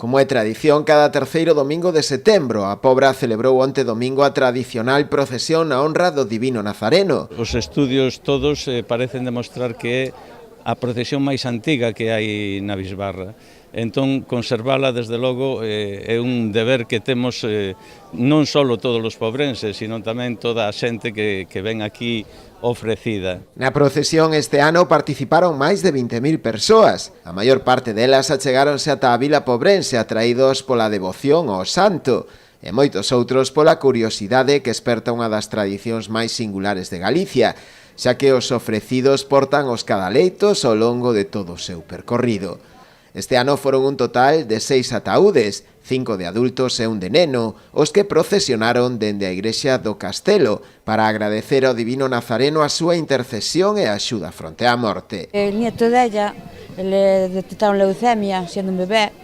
Como é tradición, cada terceiro domingo de setembro, a Pobra celebrou onte domingo a tradicional procesión na honra do Divino Nazareno. Os estudios todos parecen demostrar que é a procesión máis antiga que hai na Bisbarra. Entón, conservala, desde logo, é un deber que temos non só todos os pobrenses, sino tamén toda a xente que ven aquí ofrecida. Na procesión este ano participaron máis de 20.000 persoas. A maior parte delas achegáronse ata a vila pobrense atraídos pola devoción ao santo, e moitos outros pola curiosidade que esperta unha das tradicións máis singulares de Galicia, xa que os ofrecidos portan os cadaleitos ao longo de todo o seu percorrido. Este ano foron un total de 6 ataúdes, 5 de adultos e un de neno, os que procesionaron dende a igrexa do Castelo para agradecer ao Divino Nazareno a súa intercesión e a axuda fronte á morte. El nieto della le detectaron leucemia sendo un bebé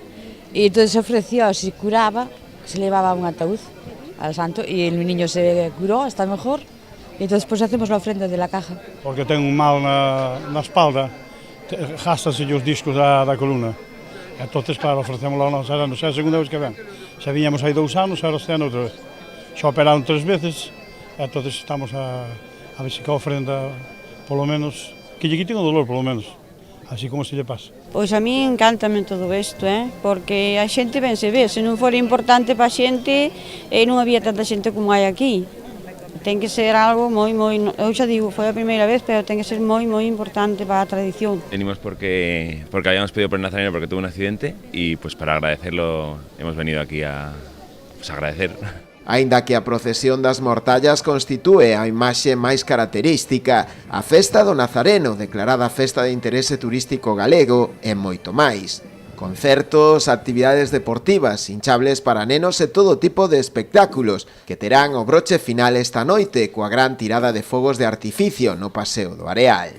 e entón se ofreció, se curaba, se levaba un ataúd al santo e el niño se curó, está mejor, e entón despois hacemos a ofrenda de la caja. Porque ten un mal na espalda, gástanse os discos da columna. Entonces, claro, ofrecémoslo a nosa, non sei a segunda vez que ven. Xa viñamos hai 2 anos, ahora este ano outra vez. Xa operaron 3 veces, entonces estamos a ver se que a ofrenda, polo menos, que lle quiten o dolor, polo menos, así como se lle pasa. Pois a mí encántame todo isto, porque a xente ben se ve, se non fora importante para a xente, non había tanta xente como hai aquí. Ten que ser algo moi, eu xa digo, foi a primeira vez, pero ten que ser moi importante para a tradición. Venimos porque habíamos pedido por el Nazareno porque tuvo un accidente y pues para agradecerlo hemos venido aquí a agradecer. Aínda que a procesión das mortallas constitúe a imaxe máis característica, a festa do Nazareno, declarada festa de interese turístico galego, é moito máis. Concertos, actividades deportivas, hinchables para nenos e todo tipo de espectáculos que terán o broche final esta noite coa gran tirada de fogos de artificio no Paseo do Areal.